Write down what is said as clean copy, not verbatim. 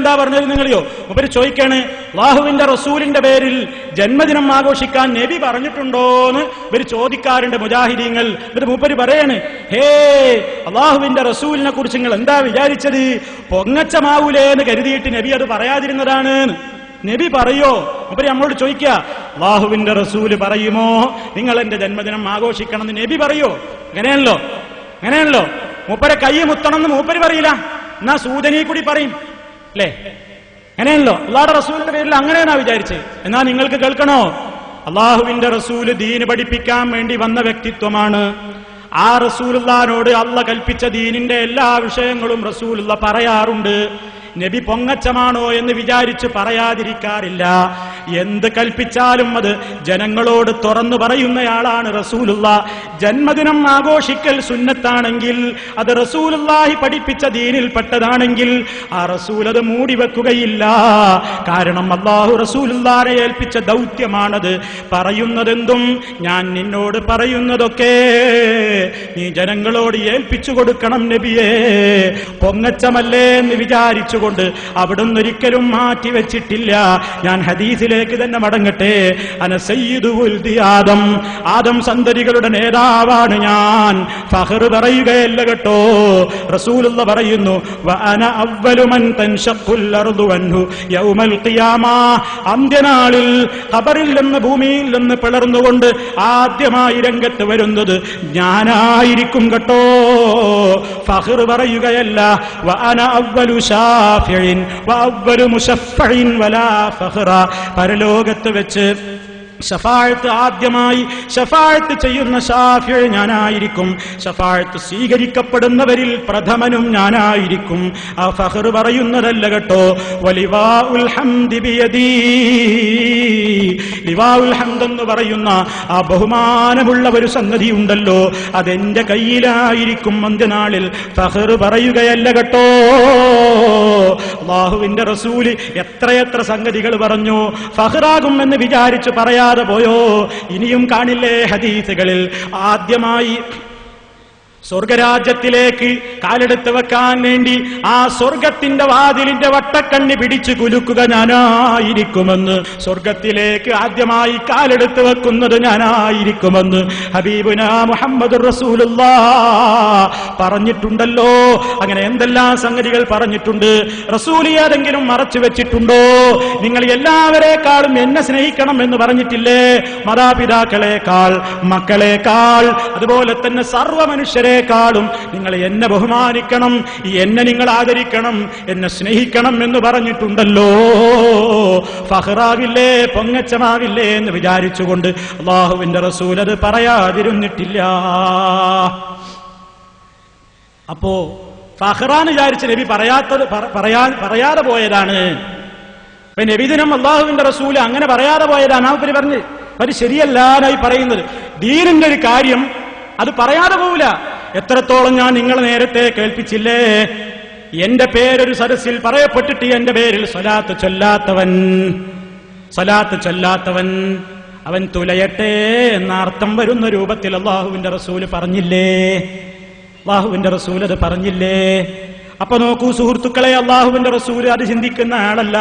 എന്താ പറഞ്ഞത് നിങ്ങളെയോ? മൂപ്പര് ചോദിക്കാണ്, അല്ലാഹുവിന്റെ റസൂലിന്റെ പേരിൽ ജന്മദിനം ആഘോഷിക്കാൻ നബി പറഞ്ഞിട്ടുണ്ടോന്ന് ഇവര് ചോദിക്കാറുണ്ട് മുജാഹിദീങ്ങൾ. എന്നിട്ട് മൂപ്പര് പറയാണ്, ഹേ അല്ലാഹുവിന്റെ റസൂലിനെ കുറിച്ച് നിങ്ങൾ എന്താ വിചാരിച്ചത്? പൊങ്ങച്ചമാവൂലേ എന്ന് കരുതിയിട്ട് നബി അത് പറയാതിരുന്നതാണ്. നബി പറയോ? മൂപ്പര് നമ്മളോട് ചോദിക്കുക, അല്ലാഹുവിന്റെ റസൂല് പറയുമോ നിങ്ങൾ എന്റെ ജന്മദിനം ആഘോഷിക്കണം എന്ന് നബി പറയോ? അങ്ങനെയാണല്ലോ. മൂപ്പരെ കൈ മുത്തണം എന്ന് മൂപ്പര് പറയില്ല, എന്നാ സൂചനയെ കൂടി പറയും അല്ലേ? അങ്ങനെയാണല്ലോ. അല്ലാഹുവിന്റെ റസൂലിന്റെ പേരിൽ അങ്ങനെയാണോ വിചാരിച്ചത്? എന്നാ നിങ്ങൾക്ക് കേൾക്കണോ, അല്ലാഹുവിന്റെ റസൂല് ദീന് പഠിപ്പിക്കാൻ വേണ്ടി വന്ന വ്യക്തിത്വമാണ്. ആ റസൂലുള്ളാഹിനോട് അല്ലാഹ് കൽപ്പിച്ച ദീനിന്റെ എല്ലാ വിഷയങ്ങളും റസൂലുള്ള പറയാറുണ്ട്. നബി പൊങ്ങച്ചമാണോ എന്ന് വിചാരിച്ച് പറയാതിരിക്കാറില്ല. എന്ത് കൽപ്പിച്ചാലും അത് ജനങ്ങളോട് തുറന്നു പറയുന്നയാളാണ് റസൂലുള്ളാഹ്. ജന്മദിനം ആഘോഷിക്കൽ സുന്നത്താണെങ്കിൽ, അത് റസൂലുള്ളാഹി പഠിപ്പിച്ച ദീനിൽപ്പെട്ടതാണെങ്കിൽ ആ റസൂൽ അത് മൂടിവെക്കുകയില്ല. കാരണം അല്ലാഹു റസൂലുള്ളാഹിനെ ഏൽപ്പിച്ച ദൗത്യമാണത്. പറയുന്നതെന്തും ഞാൻ നിന്നോട് പറയുന്നതൊക്കെ നീ ജനങ്ങളോട് ഏൽപ്പിച്ചു കൊടുക്കണം നബിയേ. പൊങ്ങച്ചമല്ലേ എന്ന് വിചാരിച്ചു കൊണ്ട് അവിടുന്ന് ഒരിക്കലും മാറ്റിവെച്ചിട്ടില്ല. ഞാൻ ഹദീസിലേക്ക് തന്നെ മടങ്ങട്ടെ. അന സയ്യിദു വൽദി ആദം, ആദം സന്തതികളുടെ നേതാവാണ് ഞാൻ. ഫഖർ പറയുകയല്ല കേട്ടോ, റസൂലുള്ള പറയുന്നു, വ അന അവ്വലു മൻ തൻഷഖുൽ അർദു അൻഹു യൗമൽ ഖിയാമ, അന്ത്യനാളിൽ ഖബറിൽ നിന്ന് ഭൂമിയിൽ നിന്ന് പിളർന്നുകൊണ്ട് ആദ്യമായി രംഗത്ത് വരുന്നത് ഞാനായിരിക്കും കേട്ടോ. ഫഖർ പറയുകയല്ല, വ അന അവ്വലു ഷാഫിഇൻ വ അവ്വലു മുശഫ്ഫഇൻ വലാ ഫഖറ, പരലോകത്ത് വെച്ച് ശഫാഅത്ത് ആദ്യമായി ശഫാഅത്ത് ചെയ്യുന്ന ശാഫിഈ ഞാനായിരിക്കും. ശഫാഅത്ത് സ്വീകരിക്കപ്പെടുന്നവരിൽ പ്രഥമനും ഞാനായിരിക്കും. ആ ഫഖർ പറയുന്നതല്ല കേട്ടോ. വലിവാഉൽ ഹംദി ബിയദീ, ലിവാഉൽ ഹംദ് എന്ന് പറയുന്ന ആ ബഹുമാനമുള്ള ഒരു സംഗതി ഉണ്ടല്ലോ, അതെന്റെ കയ്യിലായിരിക്കും അന്ത്യനാളിൽ. ഫഖർ പറയുകയല്ല കേട്ടോ. അല്ലാഹുവിന്റെ റസൂല് എത്രയെത്ര സംഗതികൾ പറഞ്ഞു. ഫഖറാകുമെന്ന് വിചാരിച്ചു പറയാതെ പോയോ? ഇനിയും കാണില്ലേ ഹദീസുകളിൽ, ആദ്യമായി സ്വർഗരാജ്യത്തിലേക്ക് കാലെടുത്ത് വെക്കാൻ വേണ്ടി ആ സ്വർഗത്തിന്റെ വാതിലിന്റെ വട്ടക്കണ്ണി പിടിച്ചു കുലുക്കുക ഞാനായിരിക്കുമെന്ന്, സ്വർഗത്തിലേക്ക് ആദ്യമായി കാലെടുത്ത് വെക്കുന്നത് ഞാനായിരിക്കുമെന്ന് ഹബീബുനാ മുഹമ്മദുർ റസൂലുള്ളാഹ് പറഞ്ഞിട്ടുണ്ടല്ലോ. അങ്ങനെ എന്തെല്ലാം സംഗതികൾ പറഞ്ഞിട്ടുണ്ട്. റസൂൽ ഏതെങ്കിലും മറച്ചു വെച്ചിട്ടുണ്ടോ? നിങ്ങൾ എല്ലാവരെക്കാളും എന്നെ സ്നേഹിക്കണം എന്ന് പറഞ്ഞിട്ടില്ലേ? മാതാപിതാക്കളെക്കാൾ, മക്കളെക്കാൾ, അതുപോലെ തന്നെ സർവ്വ മനുഷ്യരെ ും നിങ്ങൾ എന്നെ ബഹുമാനിക്കണം, എന്നെ നിങ്ങൾ ആദരിക്കണം, എന്നെ സ്നേഹിക്കണം എന്ന് പറഞ്ഞിട്ടുണ്ടല്ലോ. ഫഖറാവില്ലേ, പൊങ്ങച്ചമാവില്ലേ എന്ന് വിചാരിച്ചുകൊണ്ട് അല്ലാഹുവിന്റെ റസൂൽ അത് പറയാതിരുന്നിട്ടില്ല. അപ്പോ ഫഖറാന്ന് വിചാരിച്ച് നബി പറയാതെ പോയതാണ്. നബിദിനം അല്ലാഹുവിന്റെ റസൂൽ അങ്ങനെ പറയാതെ പോയതാണ്. ആ പറഞ്ഞ് അത് ശരിയല്ലാതായി പറയുന്നത്. ദീനിന്റെ ഒരു കാര്യം അത് പറയാതെ പോവില്ല. എത്രത്തോളം ഞാൻ നിങ്ങളെ നേരത്തെ കേൾപ്പിച്ചില്ലേ, എന്റെ പേരൊരു സദസ്സിൽ പറയപ്പെട്ടിട്ട് എന്റെ പേരിൽ സ്വലാത്ത് ചൊല്ലാത്തവൻ അവൻ തുലയട്ടെ എന്ന അർത്ഥം വരുന്ന രൂപത്തിൽ അല്ലാഹുവിന്റെ റസൂൽ പറഞ്ഞില്ലേ? അല്ലാഹുവിന്റെ റസൂൽ അത് പറഞ്ഞില്ലേ? അപ്പൊ നോക്കൂ സുഹൃത്തുക്കളെ, അല്ലാഹുവിന്റെ റസൂൽ അത് ചിന്തിക്കുന്ന ആളല്ല,